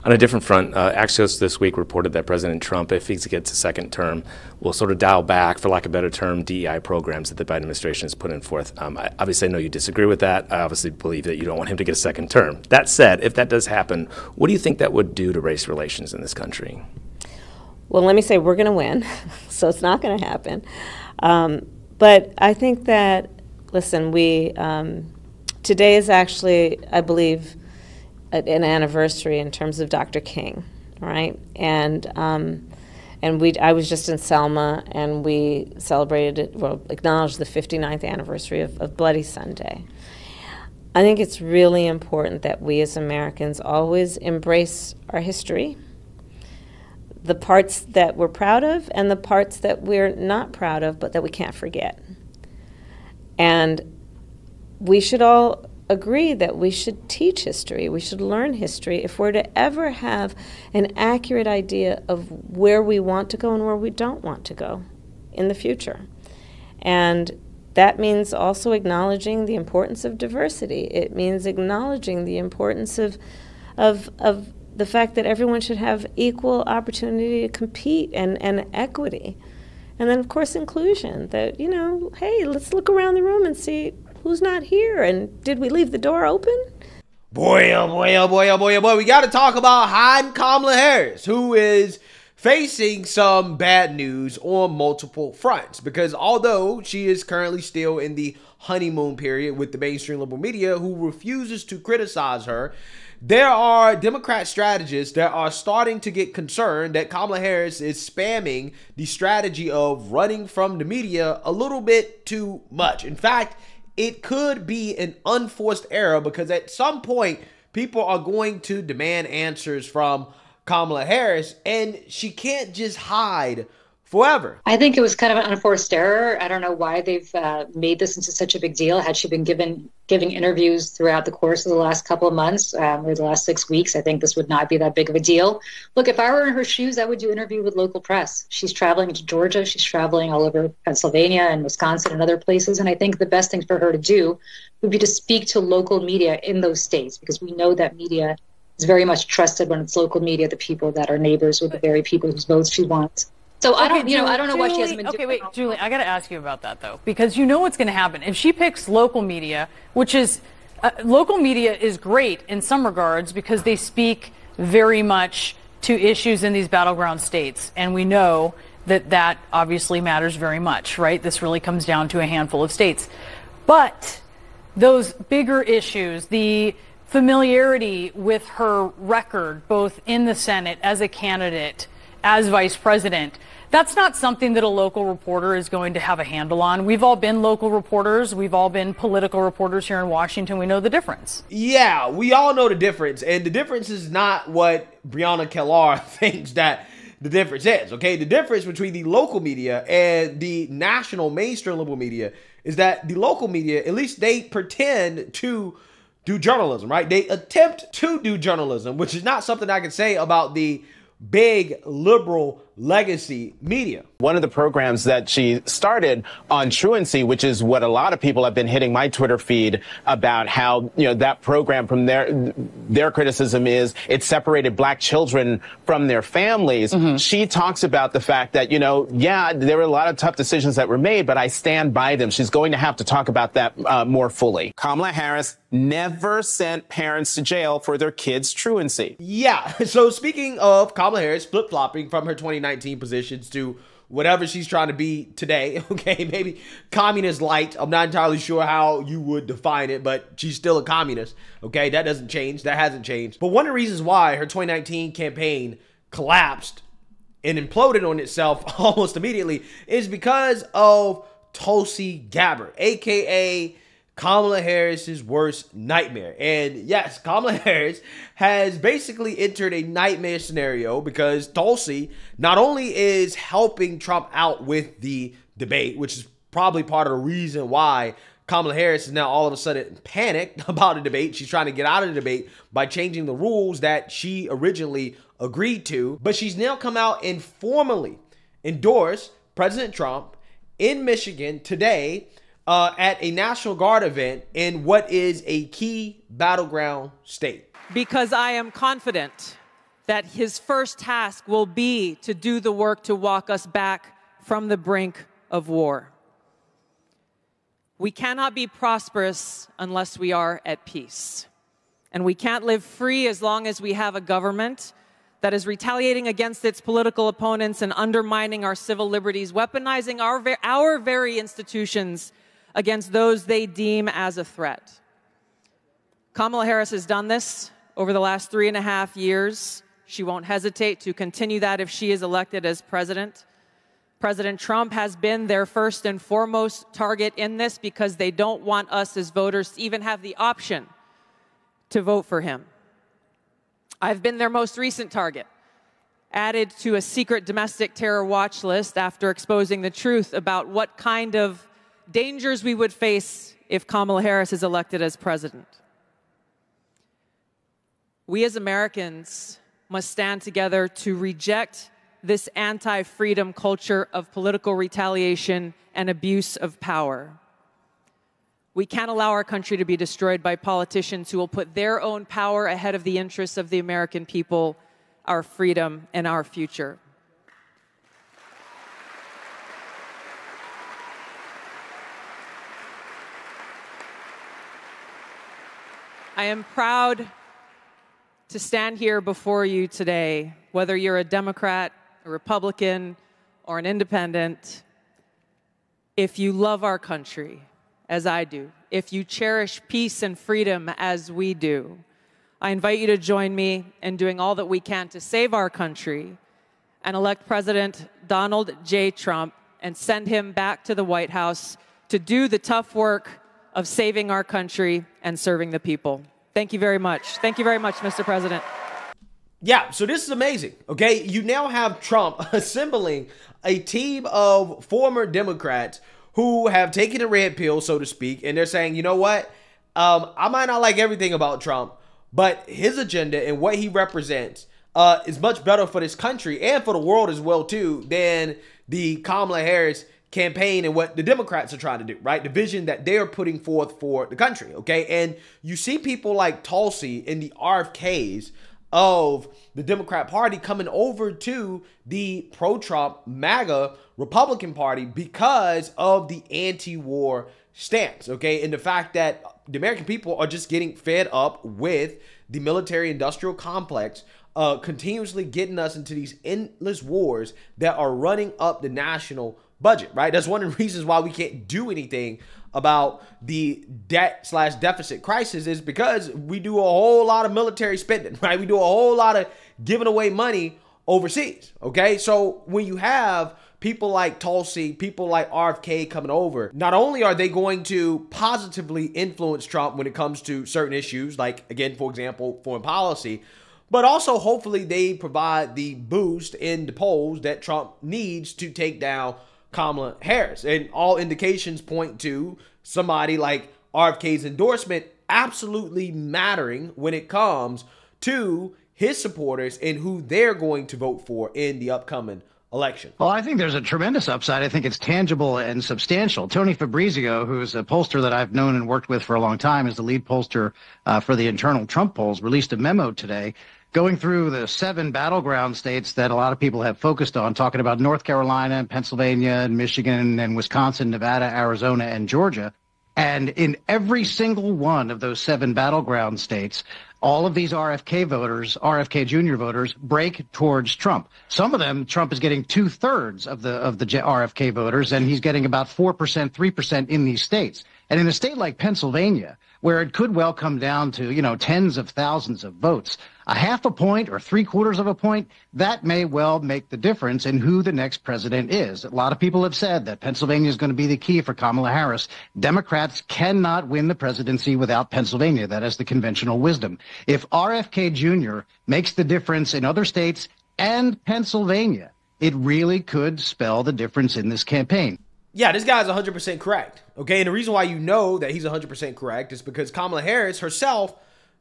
On a different front, Axios this week reported that President Trump, if he gets a second term, will sort of dial back, for lack of a better term, DEI programs that the Biden administration has put in forth. Obviously, I know you disagree with that. I obviously believe that you don't want him to get a second term. That said, if that does happen, what do you think that would do to race relations in this country? Well, let me say we're going to win, so it's not going to happen. But I think that, listen, today is actually, I believe, an anniversary in terms of Dr. King, right? And I was just in Selma, and we acknowledged the 59th anniversary of Bloody Sunday. I think it's really important that we as Americans always embrace our history, the parts that we're proud of and the parts that we're not proud of, but that we can't forget. And we should all agree that we should teach history, we should learn history if we're to ever have an accurate idea of where we want to go and where we don't want to go in the future. And that means also acknowledging the importance of diversity. It means acknowledging the importance of the fact that everyone should have equal opportunity to compete and equity. And then, of course, inclusion, that, hey, let's look around the room and see who's not here, and did we leave the door open? Boy, oh boy, oh boy, oh boy, oh boy. We got to talk about hiding Kamala Harris, who is facing some bad news on multiple fronts. Because although she is currently still in the honeymoon period with the mainstream liberal media who refuses to criticize her, there are Democrat strategists that are starting to get concerned that Kamala Harris is spamming the strategy of running from the media a little bit too much. In fact, it could be an unforced error because at some point, people are going to demand answers from Kamala Harris, and she can't just hide forever. I think it was kind of an unforced error. I don't know why they've made this into such a big deal. Had she been giving interviews throughout the course of the last couple of months or the last 6 weeks, I think this would not be that big of a deal. Look, if I were in her shoes, I would do an interview with local press. She's traveling to Georgia. She's traveling all over Pennsylvania and Wisconsin and other places. And I think the best thing for her to do would be to speak to local media in those states, because we know that media is very much trusted when it's local media, the people that are neighbors with the very people whose votes she wants. So I don't know why she hasn't been doing it. Okay, wait, Julie, I got to ask you about that, though, because you know what's going to happen. If she picks local media, which is, local media is great in some regards because they speak very much to issues in these battleground states. And we know that obviously matters very much, right? This really comes down to a handful of states. But those bigger issues, the familiarity with her record, both in the Senate as a candidate, as vice president, that's not something that a local reporter is going to have a handle on. We've all been local reporters. We've all been political reporters here in Washington. We know the difference. Yeah, we all know the difference. And the difference is not what Breonna Taylor thinks that the difference is, okay? The difference between the local media and the national mainstream liberal media is that the local media, at least they pretend to do journalism, right? They attempt to do journalism, which is not something I can say about the big liberal legacy media. One of the programs that she started on truancy, which is what a lot of people have been hitting my Twitter feed about, how, that program, from their criticism is it separated black children from their families. Mm-hmm. She talks about the fact that, there were a lot of tough decisions that were made, but I stand by them. She's going to have to talk about that more fully. Kamala Harris never sent parents to jail for their kids' truancy. Yeah. So speaking of Kamala Harris flip-flopping from her 2019 positions to whatever she's trying to be today, okay, maybe communist light. I'm not entirely sure how you would define it, but she's still a communist, okay? That doesn't change. That hasn't changed. But one of the reasons why her 2019 campaign collapsed and imploded on itself almost immediately is because of Tulsi Gabbard, a.k.a. Kamala Harris's worst nightmare. And yes, Kamala Harris has basically entered a nightmare scenario because Tulsi not only is helping Trump out with the debate, which is probably part of the reason why Kamala Harris is now all of a sudden panicked about a debate. She's trying to get out of the debate by changing the rules that she originally agreed to. But she's now come out and formally endorsed President Trump in Michigan today at a National Guard event in what is a key battleground state. Because I am confident that his first task will be to do the work to walk us back from the brink of war. We cannot be prosperous unless we are at peace. And we can't live free as long as we have a government that is retaliating against its political opponents and undermining our civil liberties, weaponizing our very institutions against those they deem as a threat. Kamala Harris has done this over the last 3.5 years. She won't hesitate to continue that if she is elected as president. President Trump has been their first and foremost target in this because they don't want us as voters to even have the option to vote for him. I've been their most recent target, added to a secret domestic terror watch list after exposing the truth about what kind of dangers we would face if Kamala Harris is elected as president. We as Americans must stand together to reject this anti-freedom culture of political retaliation and abuse of power. We can't allow our country to be destroyed by politicians who will put their own power ahead of the interests of the American people, our freedom, and our future. I am proud to stand here before you today, whether you're a Democrat, a Republican, or an independent. If you love our country, as I do, if you cherish peace and freedom as we do, I invite you to join me in doing all that we can to save our country and elect President Donald J. Trump and send him back to the White House to do the tough work of saving our country and serving the people. Thank you very much. Thank you very much, Mr. President. Yeah, so this is amazing, okay? You now have Trump assembling a team of former Democrats who have taken a red pill, so to speak, and they're saying, you know what? I might not like everything about Trump, but his agenda and what he represents is much better for this country and for the world as well, too, than the Kamala Harris campaign and what the Democrats are trying to do, right? The vision that they're putting forth for the country, okay? And you see people like Tulsi and the RFKs of the Democrat Party coming over to the pro-Trump MAGA Republican Party because of the anti-war stance, okay? And the fact that the American people are just getting fed up with the military-industrial complex continuously getting us into these endless wars that are running up the national budget, right? That's one of the reasons why we can't do anything about the debt/deficit crisis is because we do a whole lot of military spending, right? We do a whole lot of giving away money overseas, okay? So when you have people like Tulsi, people like RFK coming over, not only are they going to positively influence Trump when it comes to certain issues, like, again, for example, foreign policy, but also hopefully they provide the boost in the polls that Trump needs to take down Kamala Harris. And all indications point to somebody like RFK's endorsement absolutely mattering when it comes to his supporters and who they're going to vote for in the upcoming election. Well, I think there's a tremendous upside. I think it's tangible and substantial. Tony Fabrizio, who's a pollster that I've known and worked with for a long time, is the lead pollster for the internal Trump polls, released a memo today going through the 7 battleground states that a lot of people have focused on, talking about North Carolina and Pennsylvania and Michigan and Wisconsin, Nevada, Arizona, and Georgia. And in every single one of those 7 battleground states, all of these RFK voters, RFK Jr. voters, break towards Trump. Some of them, Trump is getting 2/3 of the RFK voters, and he's getting about 4%, 3% in these states. And in a state like Pennsylvania, where it could well come down to, tens of thousands of votes, a half a point or 3/4 of a point, that may well make the difference in who the next president is. A lot of people have said that Pennsylvania is going to be the key for Kamala Harris. Democrats cannot win the presidency without Pennsylvania. That is the conventional wisdom. If RFK Jr. makes the difference in other states and Pennsylvania, it really could spell the difference in this campaign. Yeah, this guy's 100% correct, okay? And the reason why you know that he's 100% correct is because Kamala Harris herself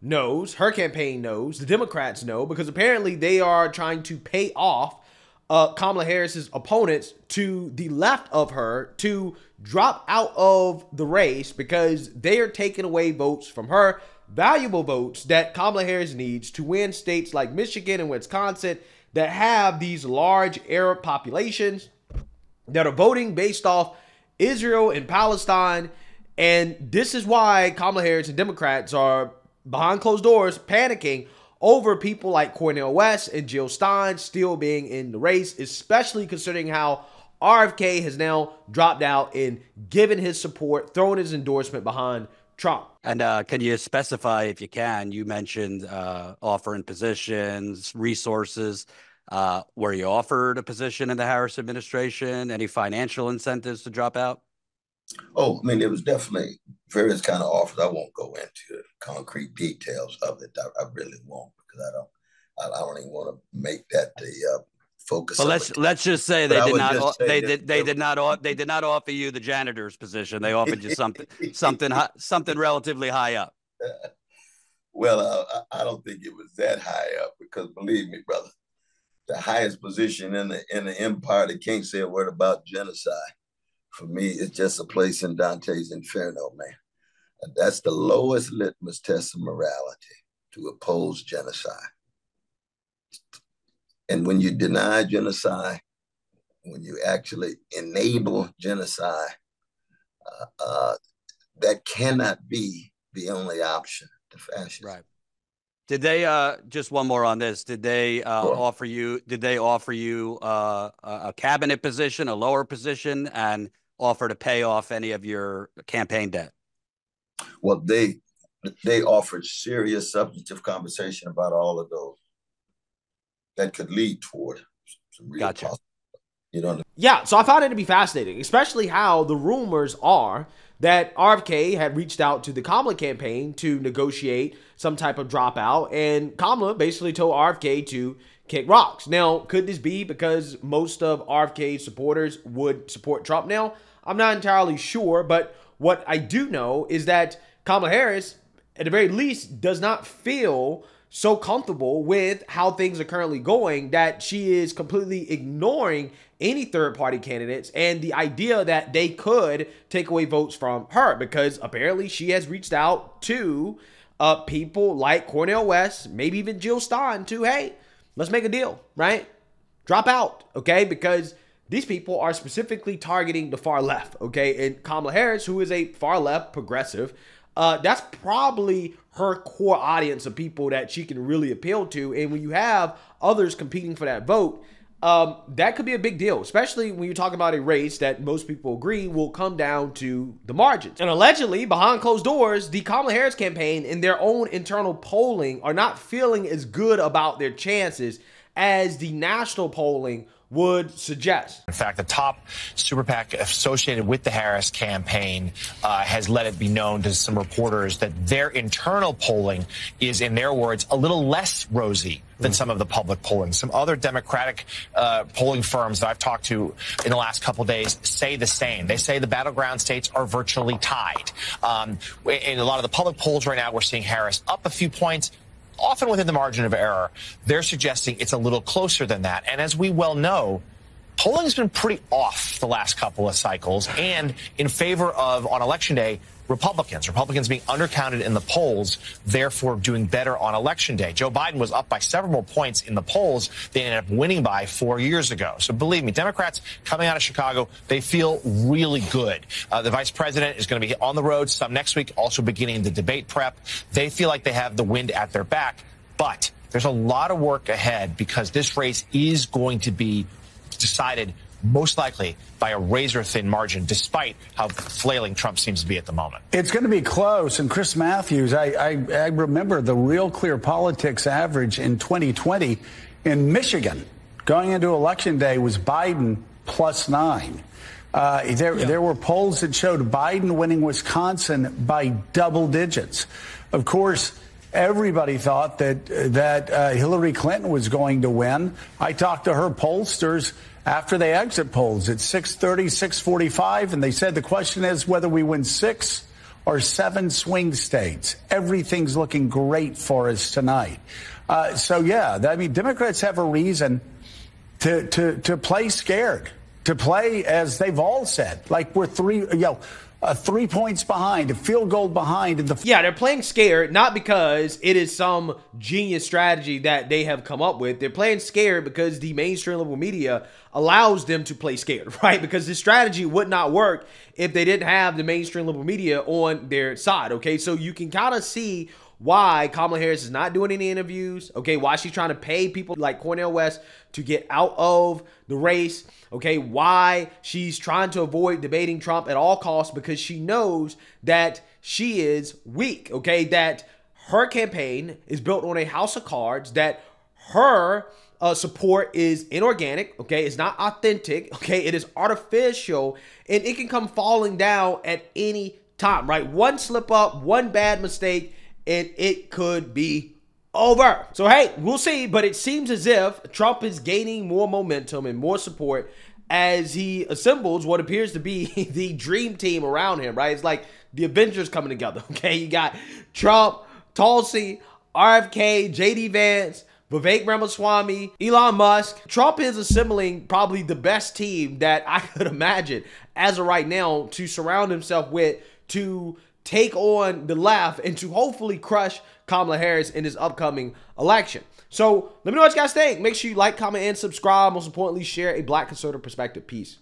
knows, her campaign knows, the Democrats know, because apparently they are trying to pay off Kamala Harris's opponents to the left of her to drop out of the race because they are taking away votes from her. valuable votes that Kamala Harris needs to win states like Michigan and Wisconsin that have these large Arab populations that are voting based off Israel and Palestine. And this is why Kamala Harris and Democrats are behind closed doors panicking over people like Cornel West and Jill Stein still being in the race, especially considering how RFK has now dropped out and given his support, thrown his endorsement behind Trump. And can you specify, if you can, you mentioned offering positions, resources. Were you offered a position in the Harris administration? Any financial incentives to drop out? Oh, I mean, there was definitely various kind of offers. I won't go into concrete details of it. I really won't, because I don't even want to make that the focus. Well, let's just say they did not offer you the janitor's position. They offered you something relatively high up. Well, I don't think it was that high up, because believe me, brother, the highest position in the empire, they can't say a word about genocide. For me, it's just a place in Dante's Inferno, man. And that's the lowest litmus test of morality, to oppose genocide. And when you deny genocide, when you actually enable genocide, that cannot be the only option to fascism. Right. Did they just one more on this? Did they offer you? Did they offer you a cabinet position, a lower position, and offer to pay off any of your campaign debt? Well, they offered serious substantive conversation about all of those that could lead toward some real Gotcha. You know. Yeah, so I found it to be fascinating, especially how the rumors are that RFK had reached out to the Kamala campaign to negotiate some type of dropout, and Kamala basically told RFK to kick rocks. Now, could this be because most of RFK's supporters would support Trump now? I'm not entirely sure, but what I do know is that Kamala Harris, at the very least, does not feel so comfortable with how things are currently going that she is completely ignoring any third-party candidates and the idea that they could take away votes from her, because apparently she has reached out to people like Cornel West, maybe even Jill Stein, to, hey, let's make a deal, right? Drop out, okay? Because these people are specifically targeting the far left, okay? And Kamala Harris, who is a far left progressive, that's probably her core audience of people that she can really appeal to. And when you have others competing for that vote, that could be a big deal, especially when you're talking about a race that most people agree will come down to the margins. And allegedly, behind closed doors, the Kamala Harris campaign in their own internal polling are not feeling as good about their chances as the national polling would suggest. In fact, the top super PAC associated with the Harris campaign has let it be known to some reporters that their internal polling is, in their words, a little less rosy than some of the public polling. Some other Democratic polling firms that I've talked to in the last couple of days say the same. They say the battleground states are virtually tied. In a lot of the public polls right now, we're seeing Harris up a few points, often within the margin of error. They're suggesting it's a little closer than that. And as we well know, polling has been pretty off the last couple of cycles and in favor of, on Election Day, Republicans being undercounted in the polls, therefore doing better on Election Day. Joe Biden was up by several more points in the polls they ended up winning by 4 years ago. So believe me, Democrats coming out of Chicago, they feel really good. The vice president is going to be on the road some next week, also beginning the debate prep. They feel like they have the wind at their back, but there's a lot of work ahead because this race is going to be decided most likely by a razor-thin margin, despite how flailing Trump seems to be at the moment. It's going to be close. And Chris Matthews, I remember the Real Clear Politics average in 2020 in Michigan going into Election Day was Biden +9. There were polls that showed Biden winning Wisconsin by double digits. Of course, everybody thought that Hillary Clinton was going to win. I talked to her pollsters after they exit polls at 6:30, 6:45, and they said the question is whether we win 6 or 7 swing states. Everything's looking great for us tonight. Democrats have a reason to play scared, to play as they've all said, like we're 3 points behind, a field goal behind. Yeah, they're playing scared, not because it is some genius strategy that they have come up with. They're playing scared because the mainstream liberal media allows them to play scared, right? Because this strategy would not work if they didn't have the mainstream liberal media on their side, okay? So you can kind of see why Kamala Harris is not doing any interviews, okay? Why she's trying to pay people like Cornel West to get out of the race, okay? Why she's trying to avoid debating Trump at all costs, because she knows that she is weak, okay? That her campaign is built on a house of cards, that her support is inorganic, okay? It's not authentic, okay? It is artificial, and it can come falling down at any time, right? One slip up, one bad mistake, and it could be over. So, hey, we'll see, but it seems as if Trump is gaining more momentum and more support as he assembles what appears to be the dream team around him, right? It's like the Avengers coming together, okay? You got Trump, Tulsi, RFK, JD Vance, Vivek Ramaswamy, Elon Musk. Trump is assembling probably the best team that I could imagine as of right now to surround himself with, to take on the left, and to hopefully crush Kamala Harris in this upcoming election. So let me know what you guys think. Make sure you like, comment, and subscribe. Most importantly, share a Black conservative perspective. Peace.